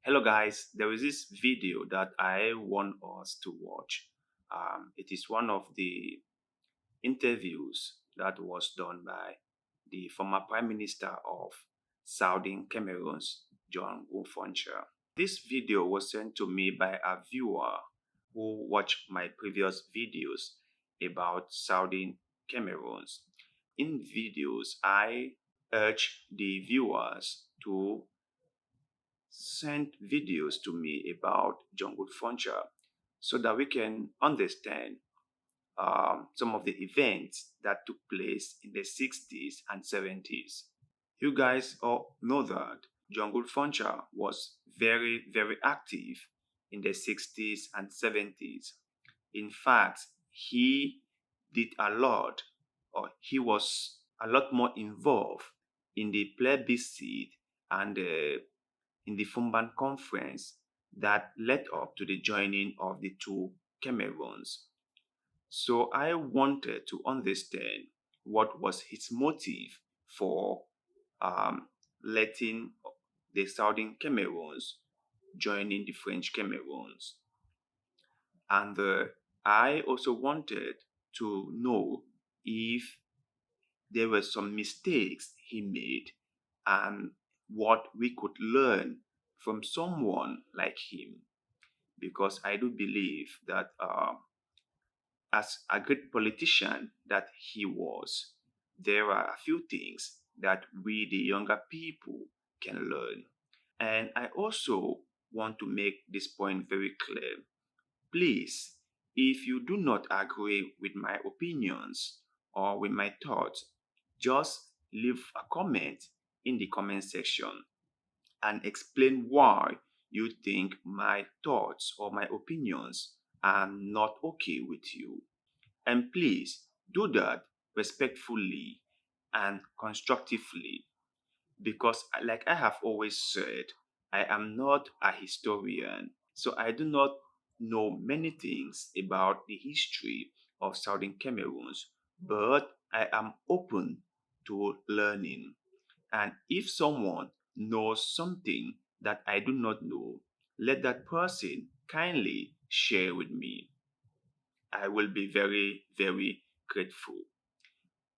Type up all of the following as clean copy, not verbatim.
Hello guys, there is this video that I want us to watch. It is one of the interviews that was done by the former Prime Minister of Southern Cameroons, Ngu Foncha. This video was sent to me by a viewer who watched my previous videos about Southern Cameroons. In videos, I urge the viewers to send videos to me about Ngu Foncha so that we can understand some of the events that took place in the 60s and 70s. You guys all know that Ngu Foncha was very, very active in the 60s and 70s. In fact, he did a lot, or he was a lot more involved in the plebiscite and in the Fumban conference that led up to the joining of the two Cameroons. So I wanted to understand what was his motive for letting the Southern Cameroons joining the French Cameroons. And I also wanted to know if there were some mistakes he made and what we could learn from someone like him. Because I do believe that as a great politician that he was, there are a few things that we, the younger people, can learn. And I also want to make this point very clear. Please, if you do not agree with my opinions or with my thoughts, just leave a comment in the comment section and explain why you think my thoughts or my opinions are not okay with you. And please do that respectfully and constructively because, like I have always said, I am not a historian, so I do not know many things about the history of Southern Cameroons, but I am open to learning. And if someone knows something that I do not know, let that person kindly share with me. I will be very, very grateful.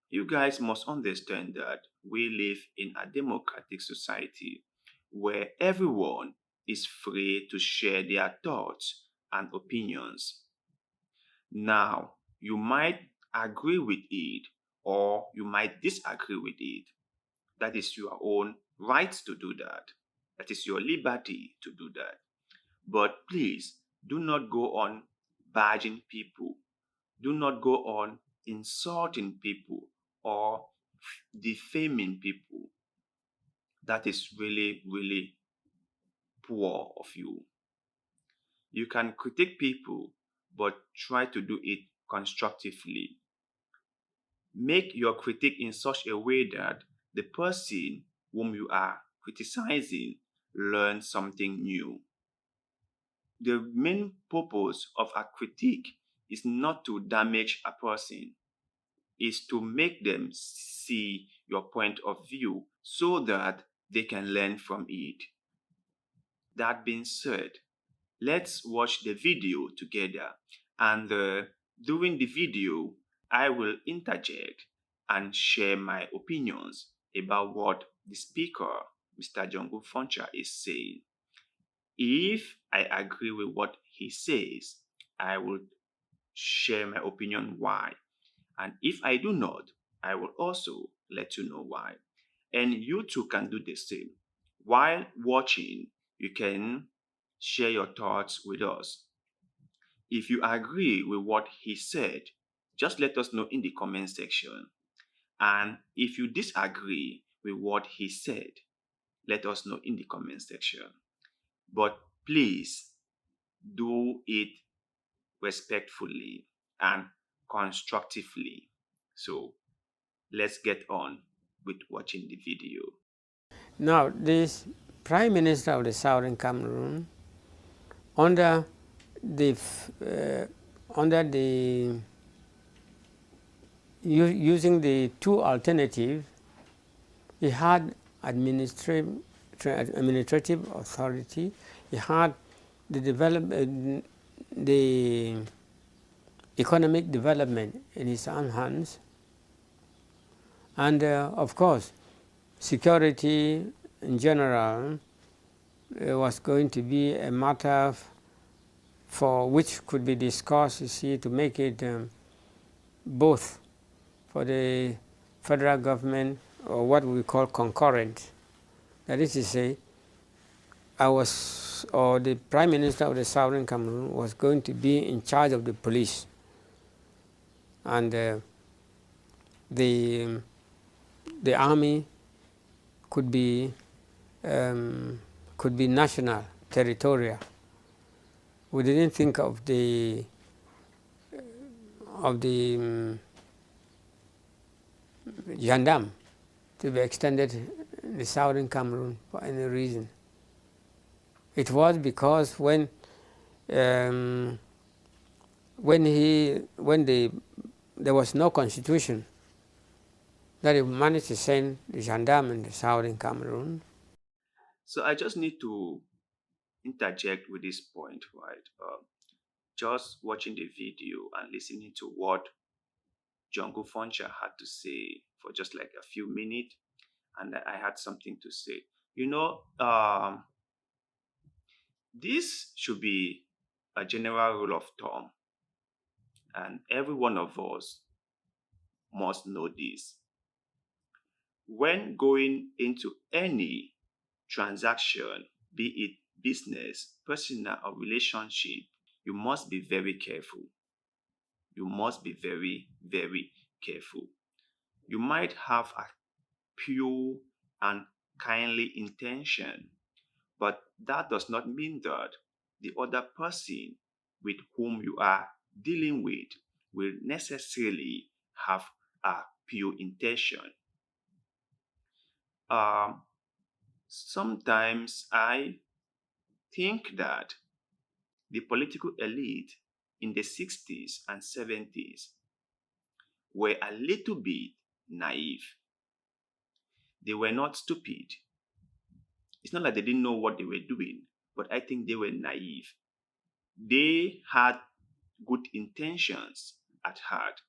You guys must understand that we live in a democratic society where everyone is free to share their thoughts and opinions. Now, you might agree with it or you might disagree with it. That is your own right to do that. That is your liberty to do that. But please do not go on badging people. Do not go on insulting people or defaming people. That is really, really poor of you. You can critique people, but try to do it constructively. Make your critique in such a way that the person whom you are criticizing learns something new. The main purpose of a critique is not to damage a person, is to make them see your point of view so that they can learn from it. That being said, let's watch the video together, and during the video I will interject and share my opinions about what the speaker, Mr. Ngu Foncha, is saying. If I agree with what he says, I will share my opinion why. And if I do not, I will also let you know why. And you too can do the same. While watching, you can share your thoughts with us. If you agree with what he said, just let us know in the comment section. And if you disagree with what he said, let us know in the comment section. But please do it respectfully and constructively. So let's get on with watching the video. Now, this Prime Minister of the Southern Cameroon, under the using the two alternatives, he had administrative authority, He had the economic development in his own hands, and of course, security in general was going to be a matter for which could be discussed, you see, to make it both for the federal government, or what we call concurrent. That is to say, the Prime Minister of the Southern Cameroon was going to be in charge of the police, and the army could be national, territorial. We didn't think of the gendarme to be extended in the Southern Cameroon for any reason. It was because when there was no constitution, that he managed to send the gendarme in the Southern Cameroon. So I just need to interject with this point, right? Just watching the video and listening to what Ngu Foncha had to say for just like a few minutes, and I had something to say. You know, this should be a general rule of thumb, and every one of us must know this. When going into any transaction, be it business, personal, or relationship, you must be very careful. You must be very, very careful. You might have a pure and kindly intention, but that does not mean that the other person with whom you are dealing with will necessarily have a pure intention. Sometimes I think that the political elite in the 60s and 70s were a little bit naive. They were not stupid. It's not like they didn't know what they were doing, but I think they were naive. They had good intentions at heart,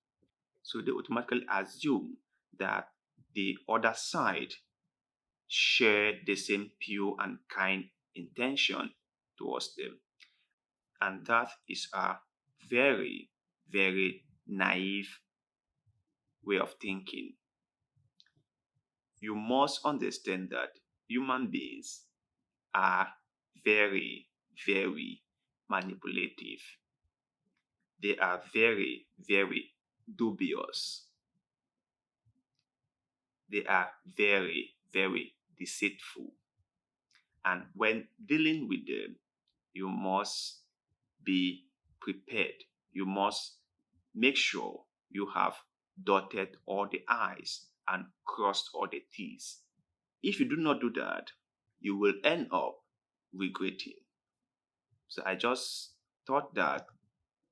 so they automatically assume that the other side shared the same pure and kind intention towards them. And that is a very, very naive way of thinking. You must understand that human beings are very, very manipulative. They are very, very dubious. They are very, very deceitful. And when dealing with them, you must be prepared. You must make sure you have dotted all the I's and crossed all the T's. If you do not do that, you will end up regretting. So I just thought that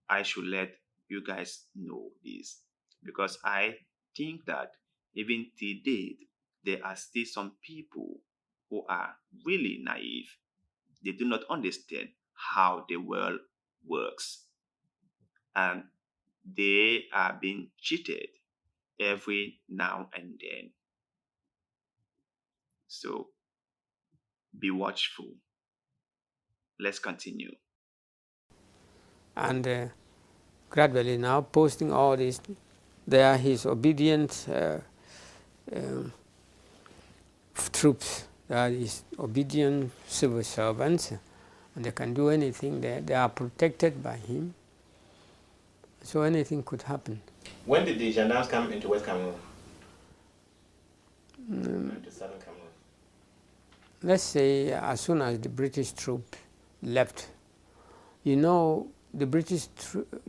I should let you guys know this, because I think that even till date, there are still some people who are really naive. They do not understand how the world works, and they are being cheated every now and then. So be watchful. Let's continue. And gradually now, posting all this, they are his obedient troops. They are his obedient civil servants, and they can do anything. They are protected by him, so anything could happen. When did the gendarmes come into West Cameroon? Into Southern Cameroon? Let's say as soon as the British troops left. You know, the British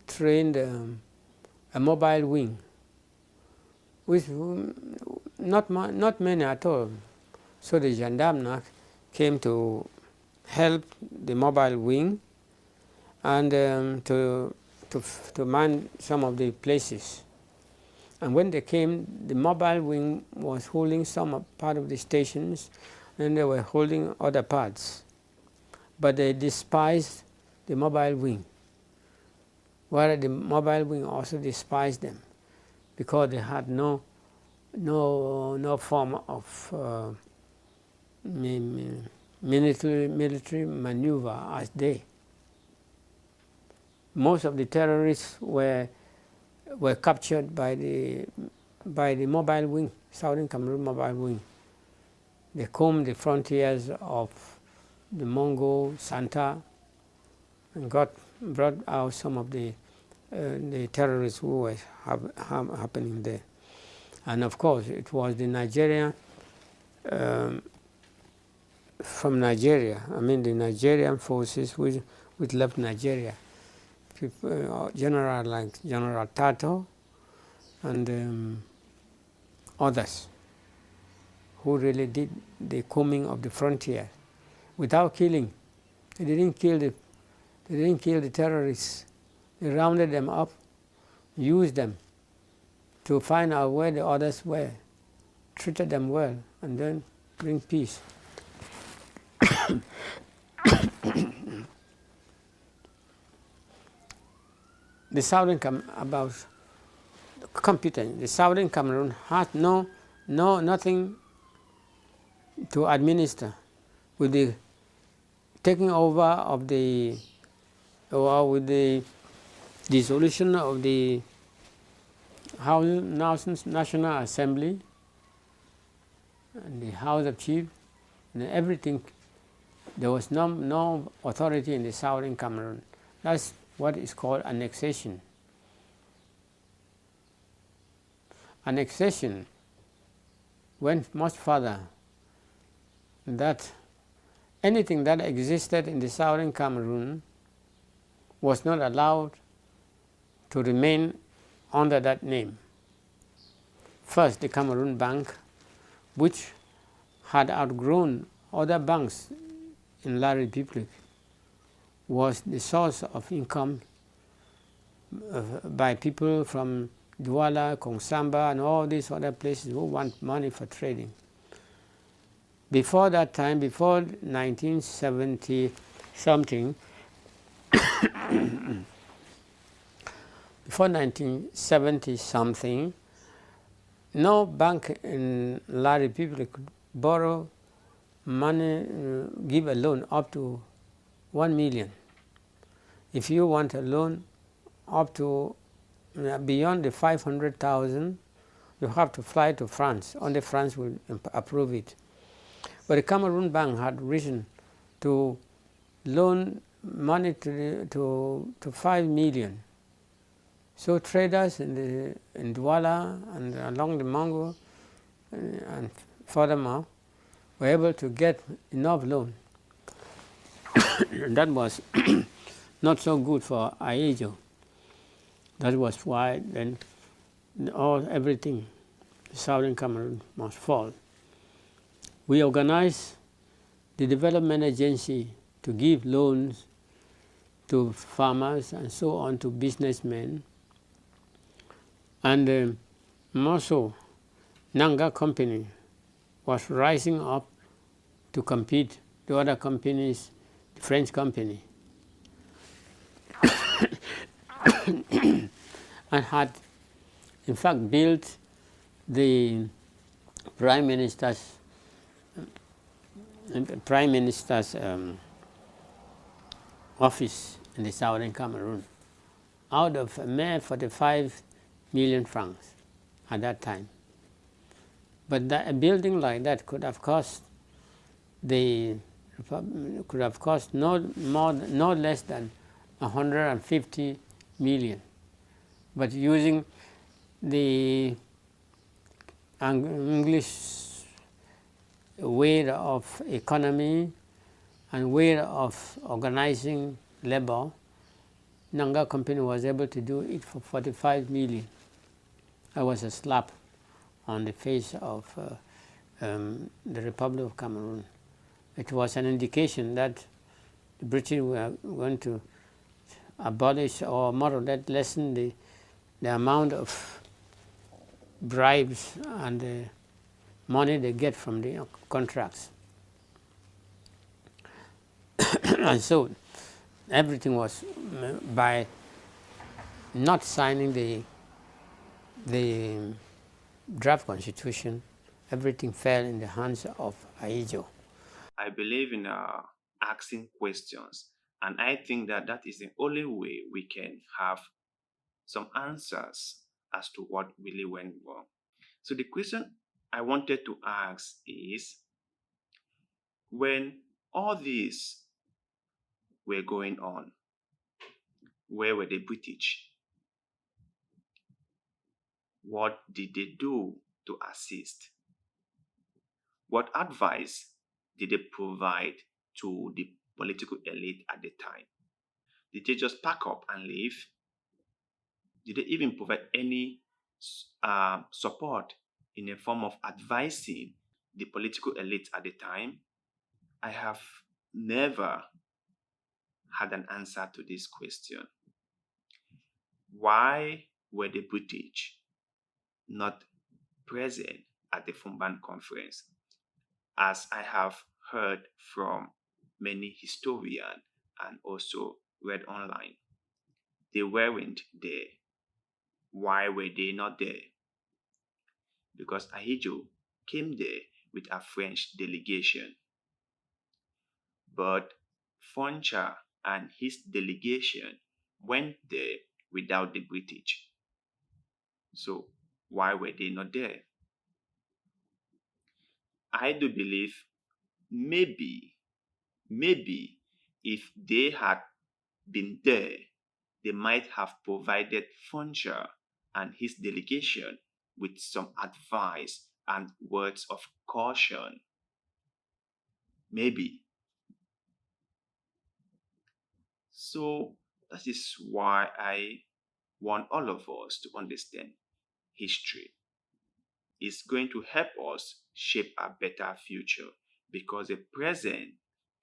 trained a mobile wing, with not many at all. So the gendarmes came to help the mobile wing and to man some of the places. And when they came, the mobile wing was holding some part of the stations, and they were holding other parts. but they despised the mobile wing, whereas the mobile wing also despised them because they had no form of military maneuver as they. Most of the terrorists were captured by the mobile wing, Southern Cameroon mobile wing. They combed the frontiers of the Mongo, Santa, and brought out some of the terrorists who were happening there. And of course, it was the Nigerian, from Nigeria, I mean the Nigerian forces which left Nigeria. General like General Tato and others who really did the combing of the frontier without killing. They didn't kill the terrorists. They rounded them up, used them to find out where the others were, treated them well, and then bring peace. The Southern Cameroon had nothing to administer. With the taking over of with the dissolution of the National Assembly and the House of Chiefs and everything, there was no authority in the Southern Cameroon. That's what is called annexation. Annexation went much further, that anything that existed in the Southern Cameroon was not allowed to remain under that name. First, the Cameroon Bank, which had outgrown other banks in La République, was the source of income by people from Douala, Kongsamba, and all these other places who want money for trading. Before that time, before 1970 something, before 1970 something, no bank in La République could borrow money, give a loan up to 1 million. If you want a loan up to beyond the 500,000, you have to fly to France. Only France will approve it. But the Cameroon Bank had risen to loan money to 5 million. So traders in Douala and along the Mongo and furthermore were able to get enough loan. And that was not so good for Aejo. That was why then everything, Southern Cameroon must fall. We organized the development agency to give loans to farmers and so on, to businessmen. And more so, Nanga company was rising up to compete to other companies, the French company. And had in fact built the Prime Minister's office in the Southern Cameroon out of a mere 45 million francs at that time. But a building like that could have cost no less than 150 million. But using the English way of economy and way of organizing labor, Nanga company was able to do it for 45 million. That was a slap on the face of the Republic of Cameroon. It was an indication that the British were going to abolish or more or less lessen the amount of bribes and the money they get from the contracts. And so everything was, by not signing the draft constitution, everything fell in the hands of Ahidjo. I believe in asking questions, and I think that that is the only way we can have some answers as to what really went wrong. So the question I wanted to ask is, when all these were going on, where were the British? What did they do to assist? What advice did they provide to the political elite at the time? Did they just pack up and leave? Did they even provide any support in the form of advising the political elite at the time? I have never had an answer to this question. Why were the British not present at the Fumban conference? As I have heard from many historians and also read online, they weren't there. Why were they not there? Because Ahidjo came there with a French delegation. But Foncha and his delegation went there without the British. So why were they not there? I do believe maybe if they had been there, they might have provided Foncha and his delegation with some advice and words of caution. Maybe. So that is why I want all of us to understand history. It's going to help us shape a better future, because the present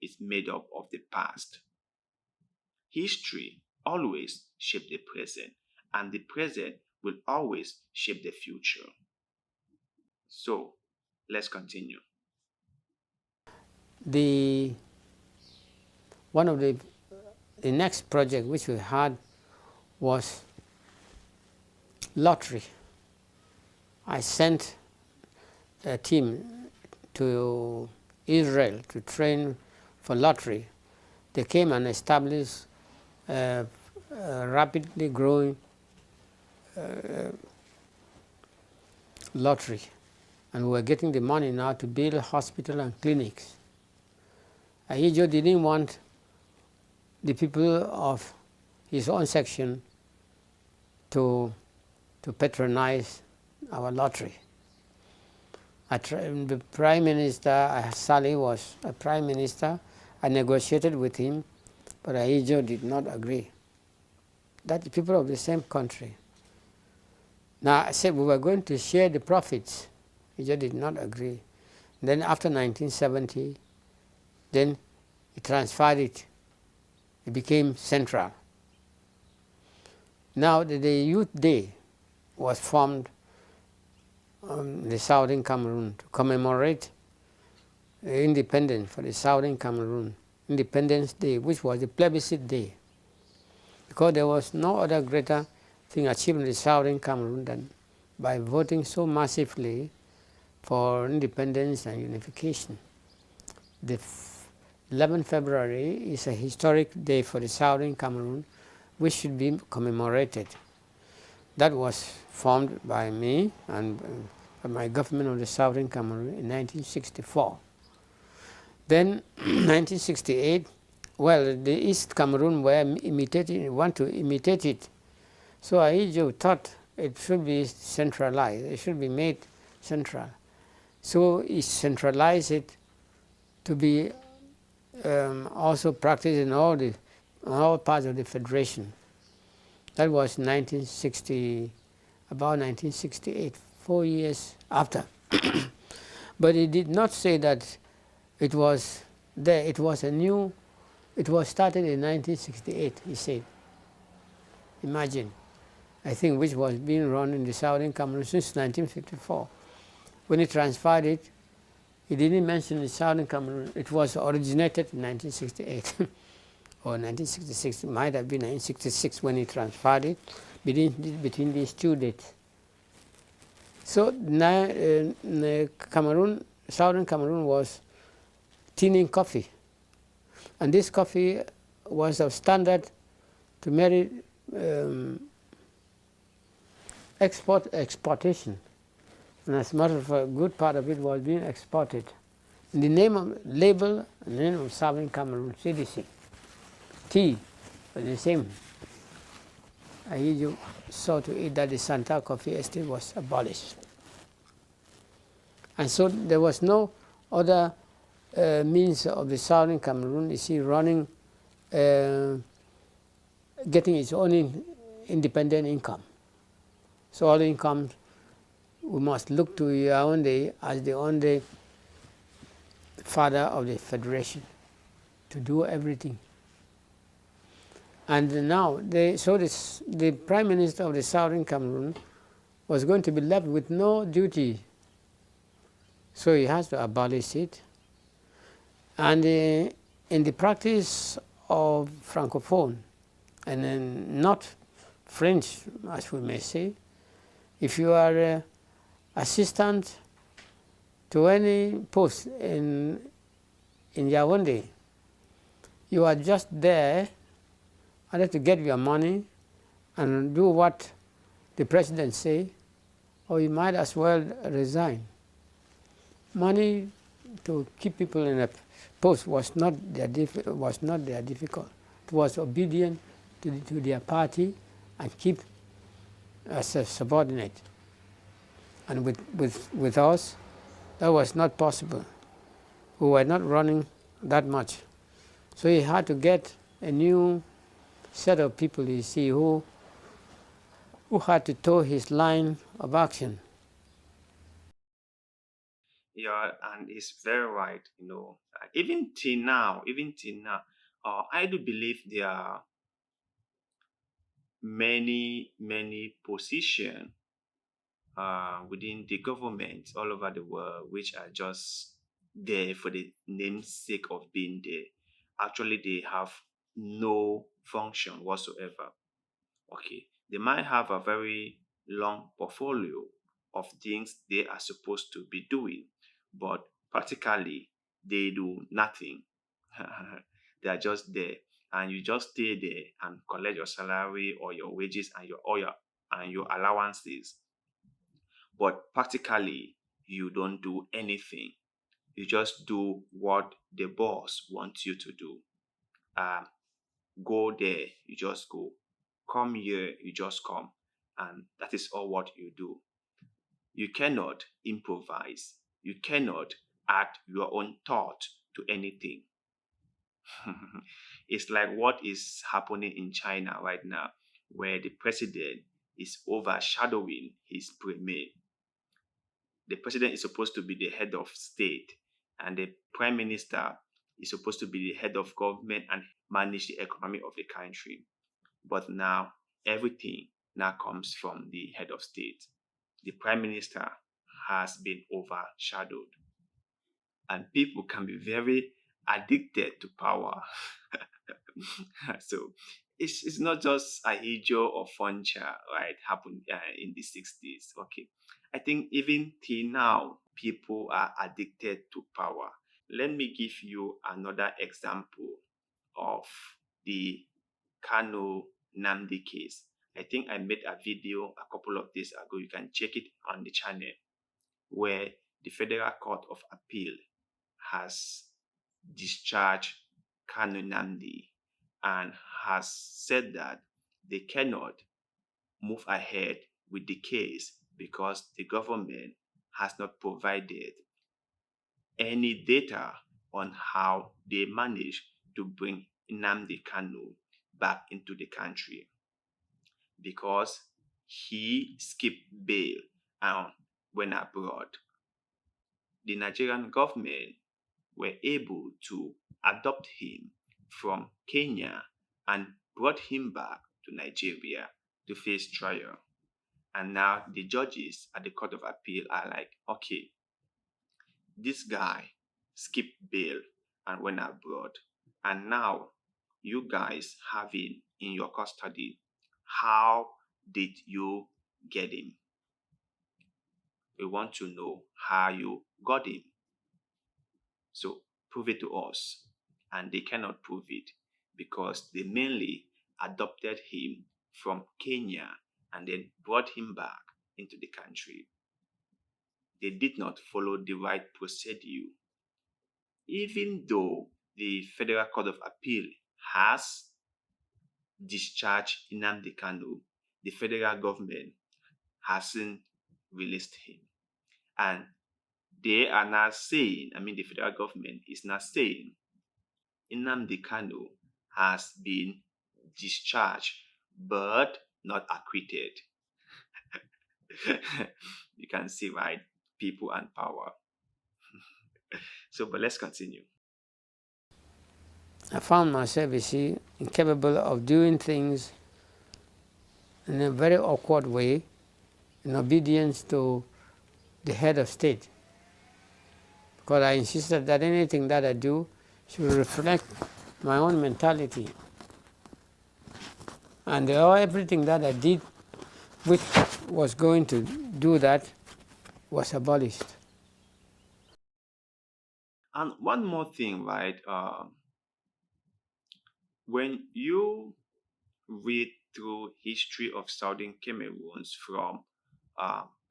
is made up of the past. History always shapes the present, and the present will always shape the future. So let's continue. One of the next project which we had was lottery. I sent a team to Israel to train for lottery. They came and established a rapidly growing lottery, and we were getting the money now to build hospitals and clinics. Ahidjo didn't want the people of his own section to patronize our lottery. The Prime Minister, Sali was a Prime Minister. I negotiated with him, but Ahidjo did not agree. That the people of the same country. Now I said we were going to share the profits. Ahidjo did not agree. Then after 1970, then he transferred it. It became central. Now the Youth Day was formed in the southern Cameroon to commemorate independence for the southern Cameroon, Independence Day, which was the plebiscite day, because there was no other greater thing achieved in the southern Cameroon than by voting so massively for independence and unification. The 11th February is a historic day for the southern Cameroon, which should be commemorated. That was formed by me and my government of the southern Cameroon in 1964. Then 1968, well, the East Cameroon were imitating, want to imitate it. So Ahidjo thought it should be centralized, it should be made central. So he centralized it to be also practiced in all parts of the federation. That was 1960, about 1968, 4 years after. But he did not say that it was there. It was it was started in 1968, he said. Imagine, I think, which was being run in the southern Cameroon since 1954. When he transferred it, he didn't mention the southern Cameroon. It was originated in 1968. or 1966, it might have been 1966 when he transferred it between these two dates. So Cameroon, southern Cameroon was tinning coffee, and this coffee was of standard to merit exportation. And as a matter of fact, a good part of it was being exported. In the name of label, in the name of Southern Cameroon, CDC. Tea was the same. You saw to it that the Santa Coffee Estate was abolished. And so there was no other means of the Southern Cameroon, you see, running, getting its own independent income. So all the incomes, we must look to Yaoundé as the only father of the federation to do everything. And now, the Prime Minister of the Southern Cameroon was going to be left with no duty. So he has to abolish it. And in the practice of Francophone, and then not French, as we may say, if you are assistant to any post in Yaoundé, you are just there either to get your money and do what the president say, or you might as well resign. Money to keep people in a post was not their difficult. It was obedient to their party and keep as a subordinate. And with us, that was not possible. We were not running that much. So he had to get a new set of people, you see, who had to toe his line of action. Yeah, and it's very right. Even till now, I do believe there are many positions within the government all over the world which are just there for the namesake of being there. Actually, they have no function whatsoever. Okay, they might have a very long portfolio of things they are supposed to be doing, but practically they do nothing. They are just there, and you just stay there and collect your salary or your wages and your allowances. But practically, you don't do anything. You just do what the boss wants you to do. Um, Go there, you just go. Come here, you just come. And that is all what you do. You cannot improvise. You cannot add your own thought to anything. It's like what is happening in China right now, where the president is overshadowing his premier. The president is supposed to be the head of state, and the prime minister is supposed to be the head of government and manage the economy of the country. But now everything now comes from the head of state. The prime minister has been overshadowed, and people can be very addicted to power. So it's not just Ahijo or Foncha, right, happened in the 60s. Okay, I think even till now, people are addicted to power. Let me give you another example of the Kano Namdi case. I think I made a video a couple of days ago. You can check it on the channel, where the Federal Court of Appeal has discharged Kano Namdi and has said that they cannot move ahead with the case because the government has not provided any data on how they managed to bring Nnamdi Kanu back into the country, because he skipped bail and went abroad. The Nigerian government were able to adopt him from Kenya and brought him back to Nigeria to face trial. And now the judges at the Court of Appeal are like, okay, this guy skipped bail and went abroad. And now you guys have him in your custody, how did you get him? We want to know how you got him. So prove it to us. And they cannot prove it because they mainly adopted him from Kenya and then brought him back into the country. They did not follow the right procedure. Even though the Federal Court of Appeal has discharged Nnamdi Kanu, the federal government hasn't released him. And they are now saying, the federal government is now saying Nnamdi Kanu has been discharged but not acquitted. You can see, right? People and power. But let's continue. I found myself, you see, incapable of doing things in a very awkward way in obedience to the head of state. Because I insisted that anything that I do should reflect my own mentality. And everything that I did which was going to do that was abolished. And one more thing, right? When you read through history of Southern Cameroons from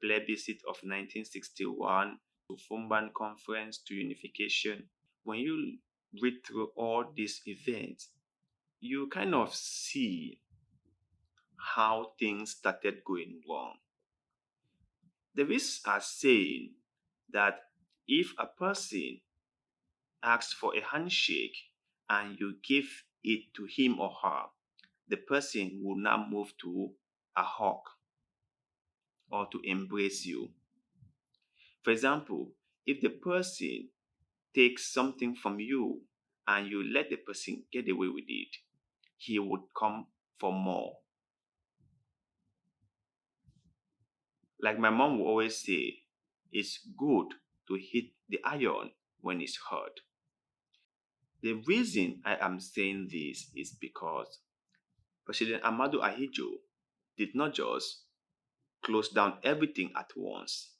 plebiscite of 1961 to Fumban Conference to unification, when you read through all these events, you kind of see how things started going wrong. There is a saying that if a person asks for a handshake and you give it to him or her, the person will now move to a hug or to embrace you. For example, if the person takes something from you and you let the person get away with it, he would come for more. Like my mom will always say, it's good to hit the iron when it's hot. The reason I am saying this is because President Amadou Ahidjo did not just close down everything at once.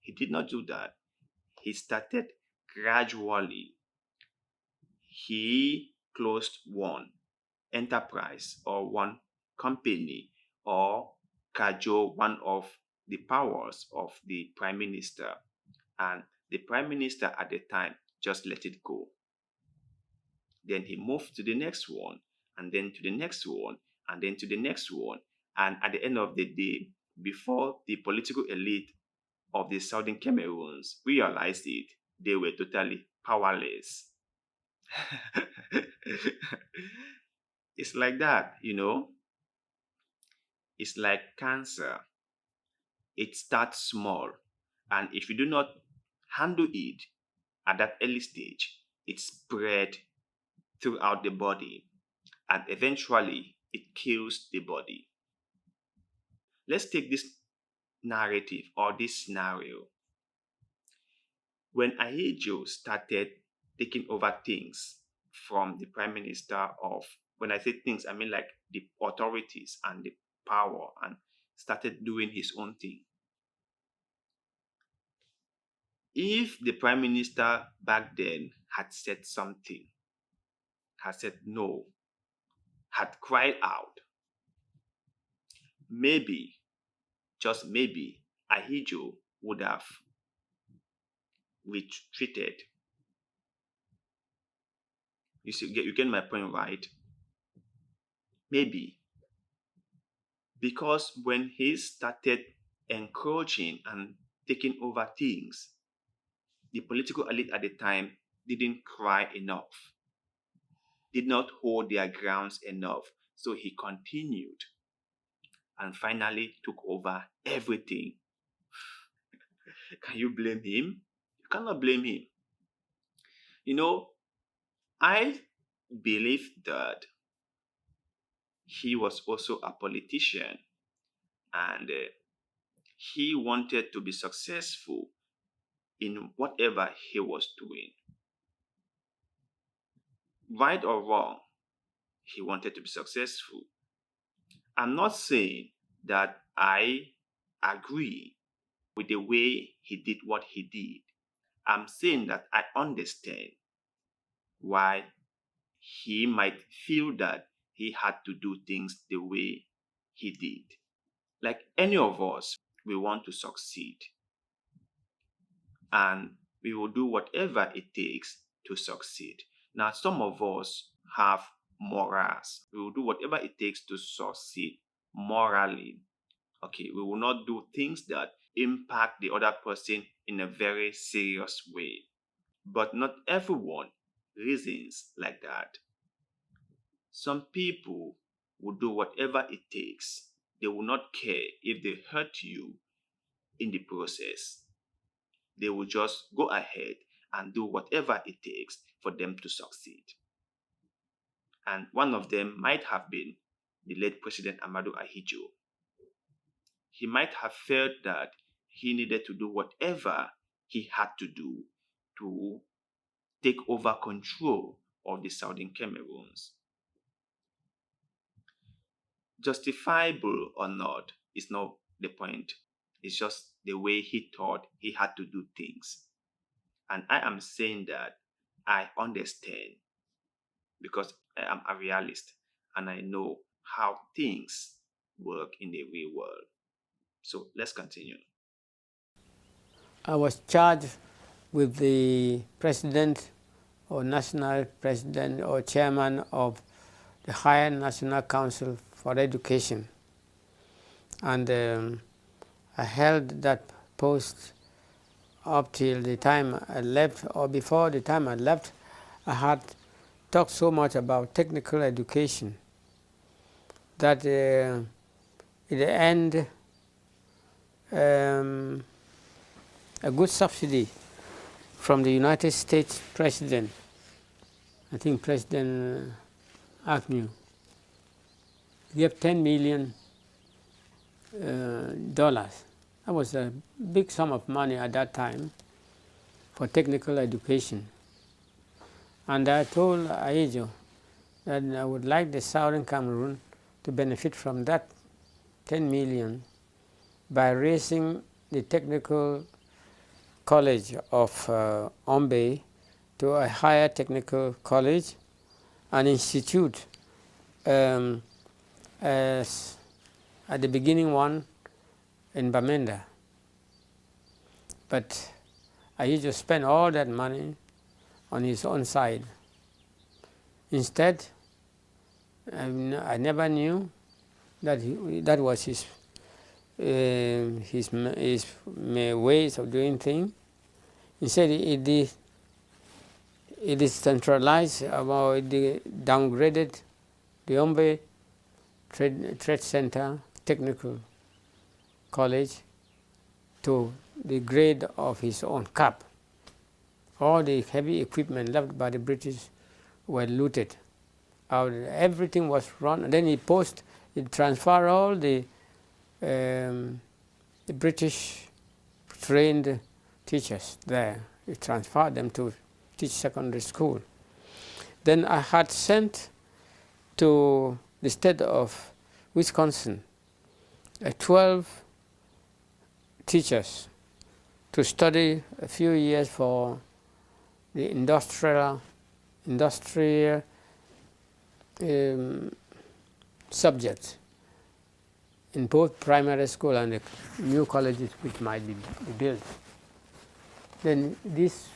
He did not do that. He started gradually. He closed one enterprise or one company or cajole one of the powers of the prime minister. And the prime minister at the time just let it go. Then he moved to the next one, and then to the next one, and then to the next one. And at the end of the day, before the political elite of the Southern Cameroons realized it, they were totally powerless. It's like that, It's like cancer. It starts small, and if you do not handle it at that early stage, it spreads throughout the body, and eventually it kills the body. Let's take this narrative or this scenario. When Ahidjo started taking over things from the prime minister of, when I say things, I mean like the authorities and the power, and started doing his own thing. If the prime minister back then had said something, had said no, had cried out, maybe, just maybe, Ahidjo would have retreated. You get my point, right? Maybe. Because when he started encroaching and taking over things, the political elite at the time didn't cry enough, did not hold their grounds enough. So he continued and finally took over everything. Can you blame him? You cannot blame him. I believe that he was also a politician, and he wanted to be successful in whatever he was doing. Right or wrong, he wanted to be successful. I'm not saying that I agree with the way he did what he did. I'm saying that I understand why he might feel that he had to do things the way he did. Like any of us, we want to succeed and we will do whatever it takes to succeed. Now, some of us have morals. We will do whatever it takes to succeed morally. Okay, we will not do things that impact the other person in a very serious way. But not everyone reasons like that. Some people will do whatever it takes. They will not care if they hurt you in the process. They will just go ahead and do whatever it takes for them to succeed. And one of them might have been the late President Amadou Ahidjo. He might have felt that he needed to do whatever he had to do to take over control of the southern Cameroons. Justifiable or not is not the point. It's just the way he thought he had to do things. And I am saying that I understand because I am a realist and I know how things work in the real world. So let's continue. I was charged with the president or national president or chairman of the Higher National Council for Education. And I held that post up till the time I left, or before the time I left. I had talked so much about technical education that in the end a good subsidy from the United States President, I think President Agnew, gave $10 million. That was a big sum of money at that time for technical education. And I told Ahidjo that I would like the Southern Cameroon to benefit from that 10 million by raising the technical college of Ombe to a higher technical college, an institute, as at the beginning one in Bamenda. But Ahidjo spent all that money on his own side. Instead, I never knew that that was his ways of doing things. Instead, it is centralized, about it downgraded the Ombe Trade Center Technical College to the grade of his own cap. All the heavy equipment left by the British were looted. Everything was run, and then he transferred all the British trained teachers there. He transferred them to teach secondary school. Then I had sent to the state of Wisconsin 12 teachers to study a few years for the industrial subjects in both primary school and the new colleges which might be built. Then this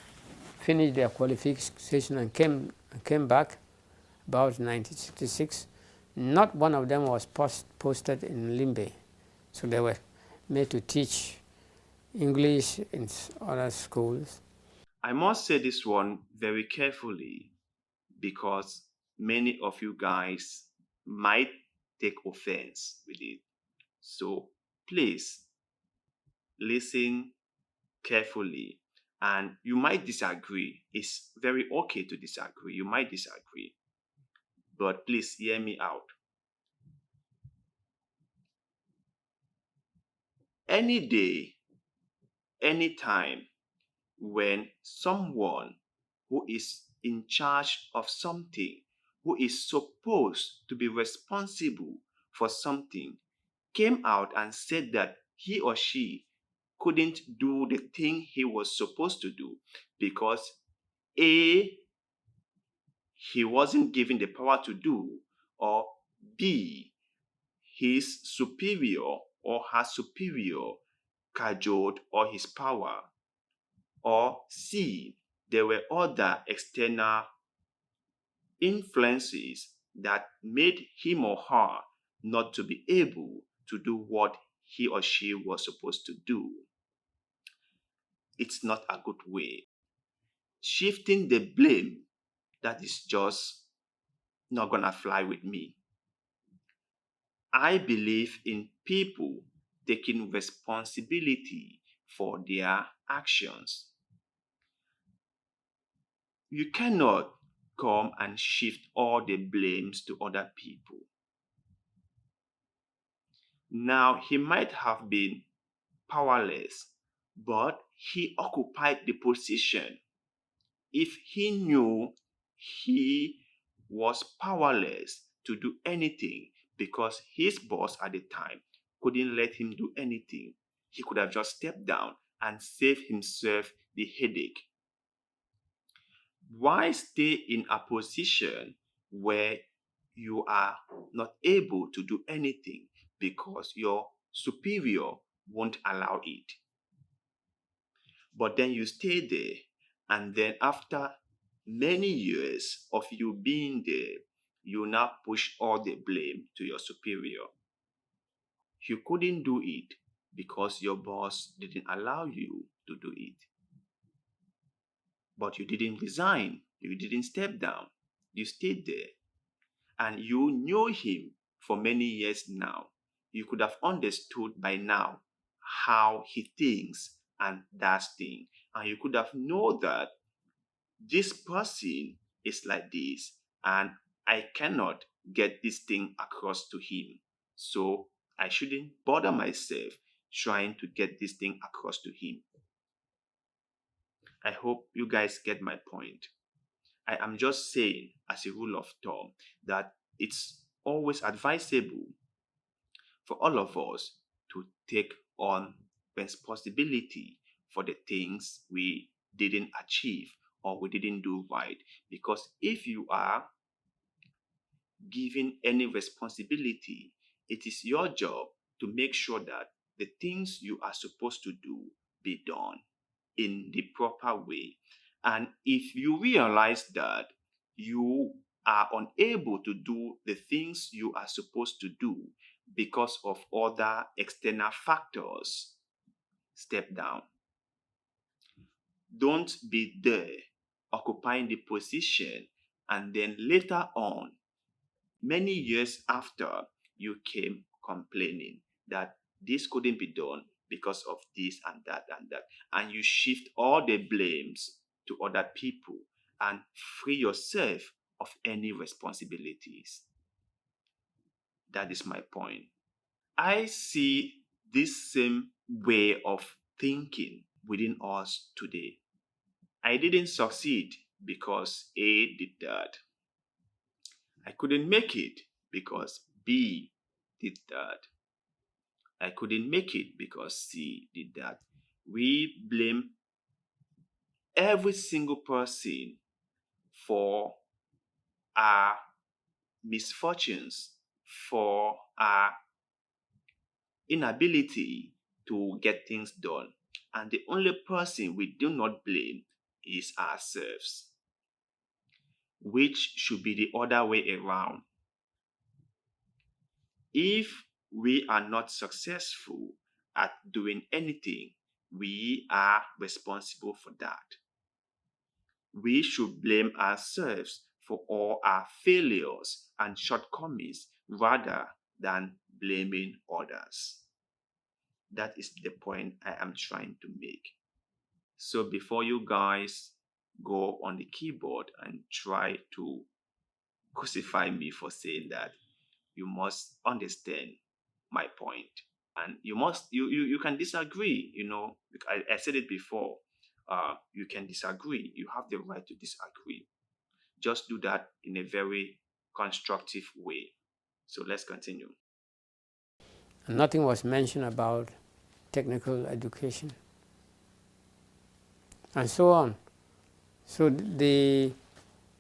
finished their qualification and came back about 1966. Not one of them was posted in Limbe, so they were made to teach English in other schools. I must say this one very carefully because many of you guys might take offense with it. So please listen carefully, and you might disagree. It's very okay to disagree. You might disagree, but please hear me out. Any day, any time, when someone who is in charge of something who is supposed to be responsible for something came out and said that he or she couldn't do the thing he was supposed to do because A, he wasn't given the power to do, or B, his superior or her superior cajoled or his power, or C, there were other external influences that made him or her not to be able to do what he or she was supposed to do. It's not a good way. Shifting the blame, that is just not gonna fly with me. I believe in people taking responsibility for their actions. You cannot come and shift all the blames to other people. Now, he might have been powerless, but he occupied the position. If he knew he was powerless to do anything because his boss at the time couldn't let him do anything, he could have just stepped down and saved himself the headache. Why stay in a position where you are not able to do anything because your superior won't allow it? But then you stay there, and then after many years of you being there, you now push all the blame to your superior. You couldn't do it because your boss didn't allow you to do it. But you didn't resign, you didn't step down, you stayed there. And you knew him for many years now. You could have understood by now how he thinks and does things. And you could have known that this person is like this, and I cannot get this thing across to him. So I shouldn't bother myself trying to get this thing across to him. I hope you guys get my point. I am just saying, as a rule of thumb, that it's always advisable for all of us to take on responsibility for the things we didn't achieve or we didn't do right. Because if you are given any responsibility, it is your job to make sure that the things you are supposed to do be done in the proper way. And if you realize that you are unable to do the things you are supposed to do because of other external factors, step down. Don't be there occupying the position and then later on, many years after, you came complaining that this couldn't be done because of this and that and that. And you shift all the blames to other people and free yourself of any responsibilities. That is my point. I see this same way of thinking within us today. I didn't succeed because A did that. I couldn't make it because B did that. I couldn't make it because C did that. We blame every single person for our misfortunes, for our inability to get things done. And the only person we do not blame is ourselves, which should be the other way around. If we are not successful at doing anything, we are responsible for that. We should blame ourselves for all our failures and shortcomings rather than blaming others. That is the point I am trying to make. So before you guys go on the keyboard and try to crucify me for saying that, you must understand my point. And you can disagree, I said it before. You can disagree. You have the right to disagree. Just do that in a very constructive way. So let's continue. And nothing was mentioned about technical education, and so on. So the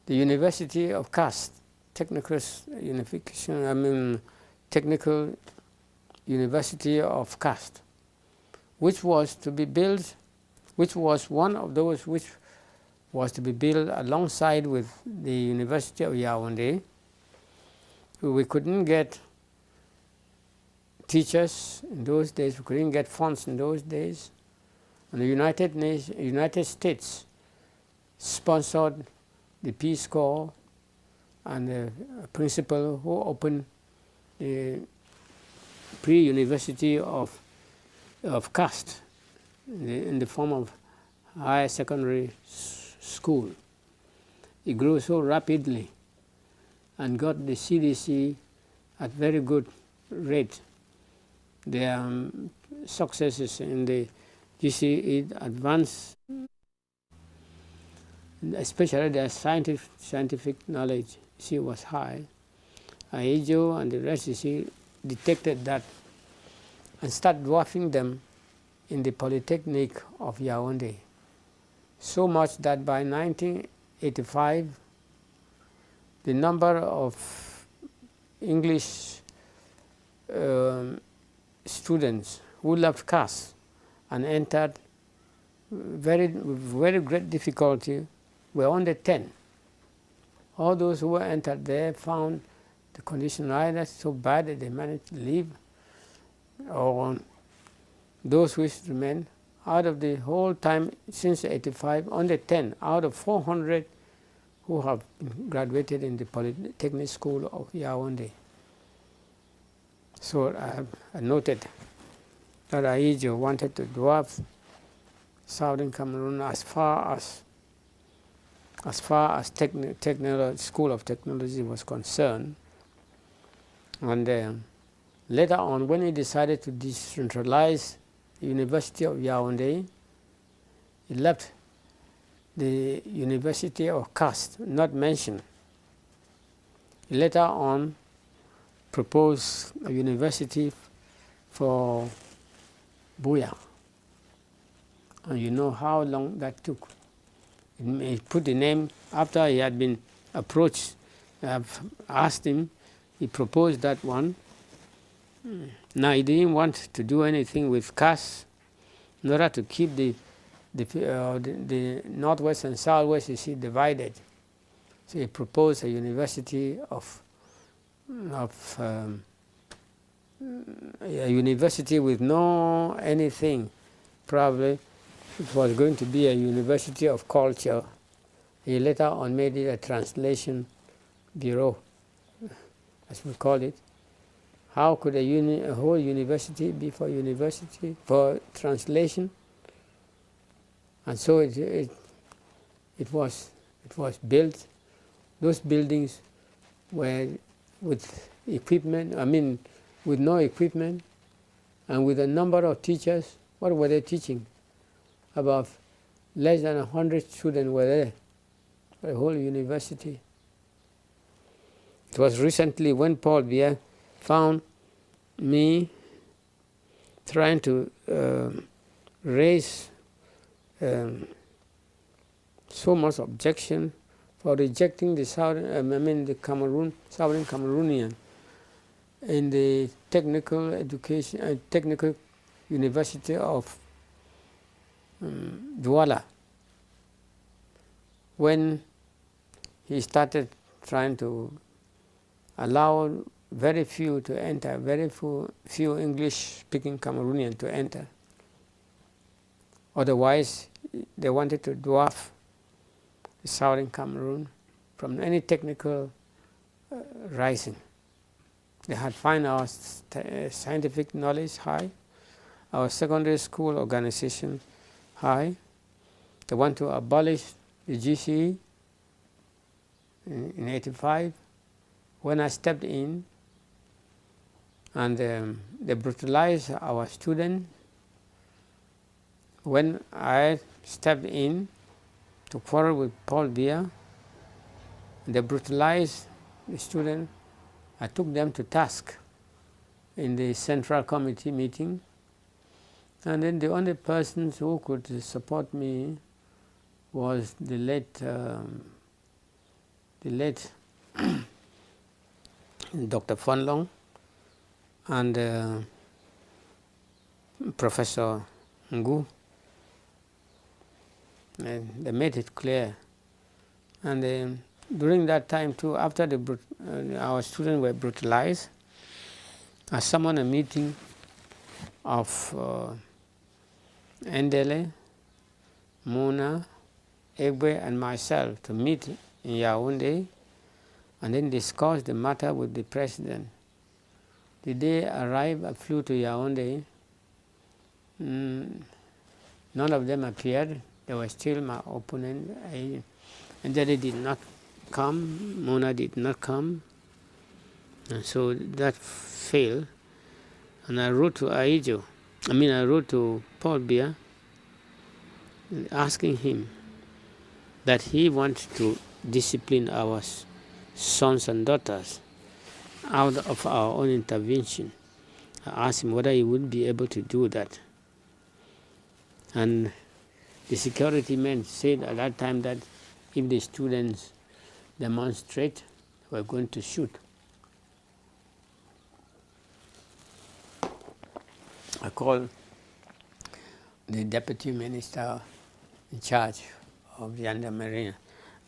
University of Caste, technical unification, technical University of Caste, which was to be built, which was one of those which was to be built alongside with the University of Yaoundé. We couldn't get teachers in those days, we couldn't get funds in those days, and the United States sponsored the Peace Corps and the principal who opened the pre-university of caste in the form of higher secondary school. It grew so rapidly and got the CDC at very good rate. Their successes in the GCE advanced, especially their scientific knowledge, was high. Aejo and the rest, detected that and started dwarfing them in the Polytechnic of Yaoundé. So much that by 1985, the number of English students who left caste and entered with very great difficulty were under 10. All those who were entered there found the condition either so bad that they managed to leave, or those which remained. Out of the whole time since 85, under 10 out of 400 who have graduated in the Polytechnic School of Yaoundé. So I noted that Aejo wanted to dwarf Southern Cameroon as far as School of Technology was concerned. And later on, when he decided to decentralize the University of Yaoundé, he left the University of Caste not mentioned. He later on proposed a university for Buya. And you know how long that took. He put the name after he had been approached. I've asked him, he proposed that one. Now he didn't want to do anything with caste in order to keep the northwest and southwest, divided. So he proposed a university a university with no anything. Probably it was going to be a university of culture. He later on made it a translation bureau, as we call it. How could a whole university be for translation? And so it was built. Those buildings were with equipment, with no equipment, and with a number of teachers. What were they teaching? About less than 100 students were there for the whole university. It was recently when Paul Biya found me trying to raise so much objection for rejecting the Southern Cameroonian in the technical education, technical university of Douala. When he started trying to allow very few to enter, very few English-speaking Cameroonians to enter. Otherwise, they wanted to dwarf Southern Cameroon from any technical rising. They had found our scientific knowledge high, our secondary school organization high. They want to abolish the GCE in 85. When I stepped in, and they brutalized our students. When I stepped in to quarrel with Paul Biya, they brutalized the student, I took them to task in the central committee meeting, and then the only persons who could support me was the late Dr. Fonlong and Professor Ngu. And they made it clear. And during that time too, after our students were brutalized, I summoned a meeting of Endele, Muna, Egbe and myself to meet in Yaoundé and then discuss the matter with the president. The day I arrived, I flew to Yaoundé. None of them appeared. They were still my opponent. Endele did not come, Muna did not come, and so that failed. And I wrote to I wrote to Paul Biya asking him that he wants to discipline our sons and daughters out of our own intervention. I asked him whether he would be able to do that. And the security men said at that time that if the students demonstrate, we're going to shoot. I called the deputy minister in charge of gendarmerie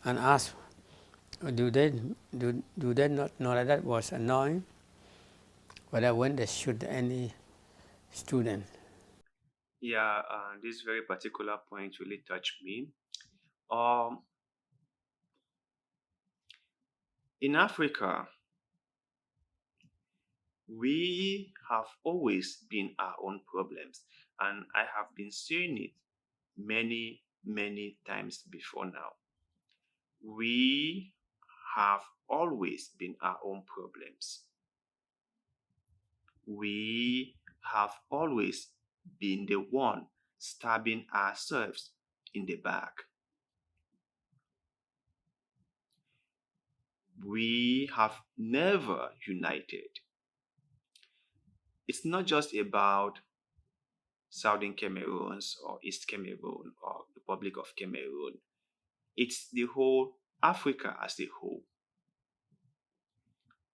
and asked, do they not know that that was annoying, whether when they shoot any student? Yeah, this very particular point really touched me. In Africa, we have always been our own problems, and I have been saying it many times before now. We have always been our own problems. We have always been the one stabbing ourselves in the back. We have never united. It's not just about Southern Cameroons or East Cameroon or Republic of Cameroon. It's the whole Africa as a whole.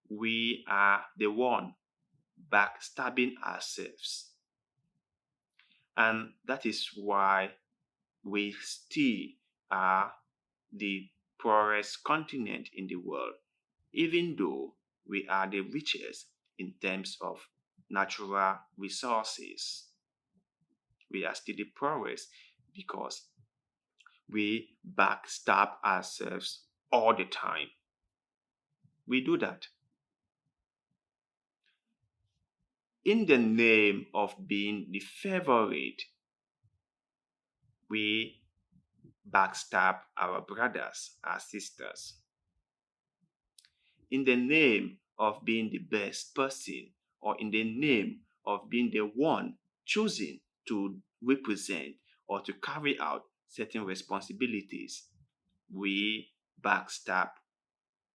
We are the one backstabbing ourselves. And that is why we still are the poorest continent in the world, even though we are the richest in terms of natural resources. We are still the poorest because we backstab ourselves all the time. We do that. In the name of being the favorite, we backstab our brothers, our sisters. In the name of being the best person, or in the name of being the one choosing to represent or to carry out certain responsibilities, we backstab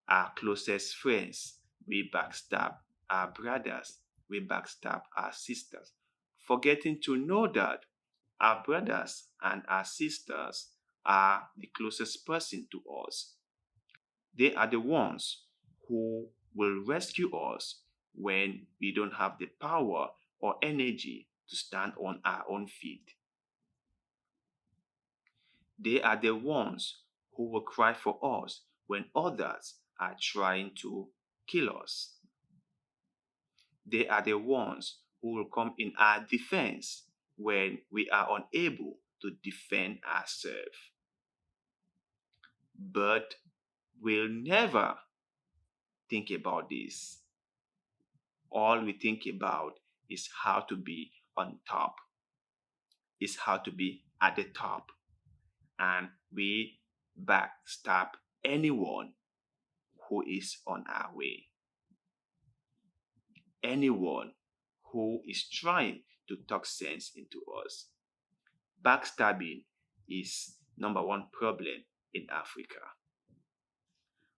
our closest friends, we backstab our brothers, we backstab our sisters, forgetting to know that our brothers and our sisters are the closest person to us. They are the ones who will rescue us when we don't have the power or energy to stand on our own feet. They are the ones who will cry for us when others are trying to kill us. They are the ones who will come in our defense when we are unable to defend ourselves. But we'll never think about this. All we think about is how to be on top, is how to be at the top. And we backstab anyone who is on our way. Anyone who is trying to talk sense into us. Backstabbing is number one problem in Africa.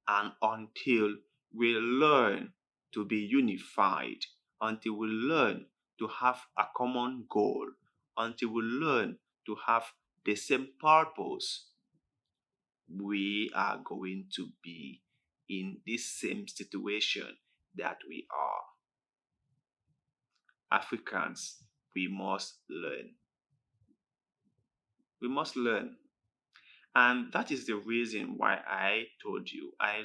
And until we learn to be unified, until we learn to have a common goal, until we learn to have the same purpose, we are going to be in this same situation that we are. Africans, we must learn. We must learn. And that is the reason why I told you I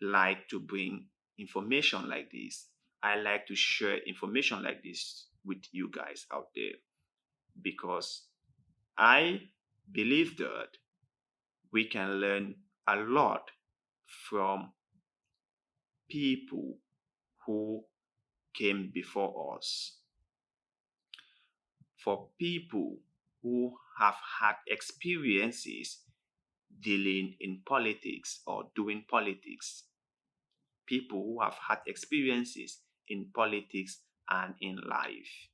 like to bring information like this. I like to share information like this with you guys out there, because I believe that we can learn a lot from people who came before us, for people who have had experiences dealing in politics or doing politics, people who have had experiences in politics and in life.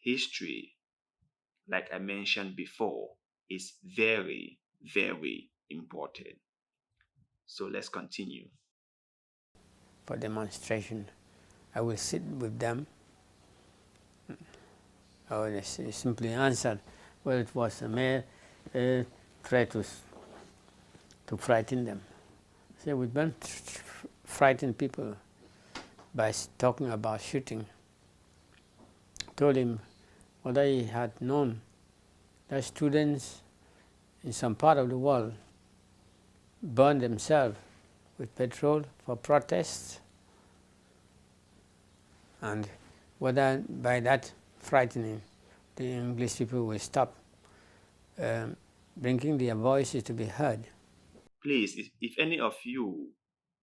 History, like I mentioned before, is very, very important. So let's continue. For demonstration, I will sit with them. Or they simply answered, well, it was a mere try to frighten them. So we don't frighten people by talking about shooting. Told him what I had known, that students in some part of the world burn themselves with petrol for protests, and whether by that frightening the English people will stop bringing their voices to be heard. Please, if any of you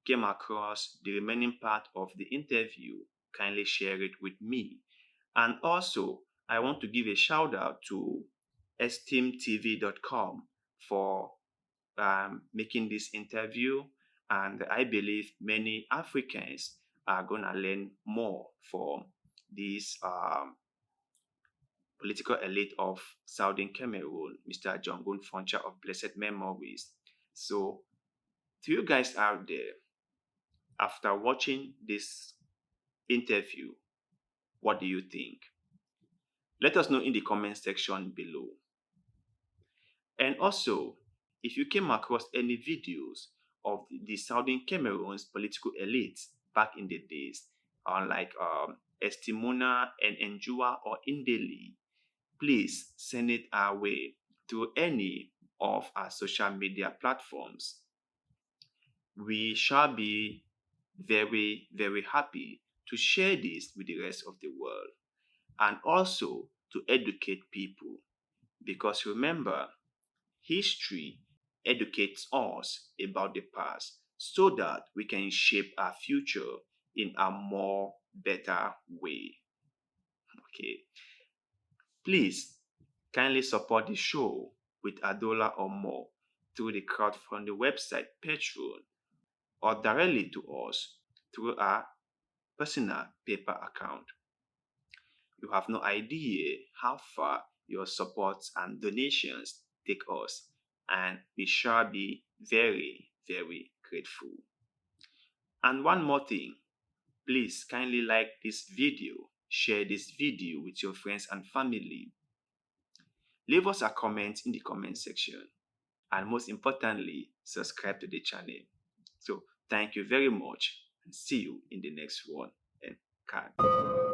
came across the remaining part of the interview, kindly share it with me. And also, I want to give a shout out to esteemtv.com for making this interview. And I believe many Africans are going to learn more from this political elite of Southern Cameroon, Mr. Ngu Foncha of blessed memories. So, to you guys out there, after watching this interview, what do you think? Let us know in the comment section below. And also, if you came across any videos of the Southern Cameroon's political elites back in the days, unlike Estimona and Njua or Indeli, please send it our way through any of our social media platforms. We shall be very, very happy to share this with the rest of the world, and also to educate people. Because remember, history educates us about the past so that we can shape our future in a more better way. Okay. Please kindly support the show with $1 or more through the crowdfunding website Patreon, or directly to us through our personal PayPal account. You have no idea how far your support and donations take us, and we shall be very, very grateful. And one more thing, please kindly like this video, share this video with your friends and family. Leave us a comment in the comment section, and most importantly, subscribe to the channel. So thank you very much, and see you in the next one. And cut.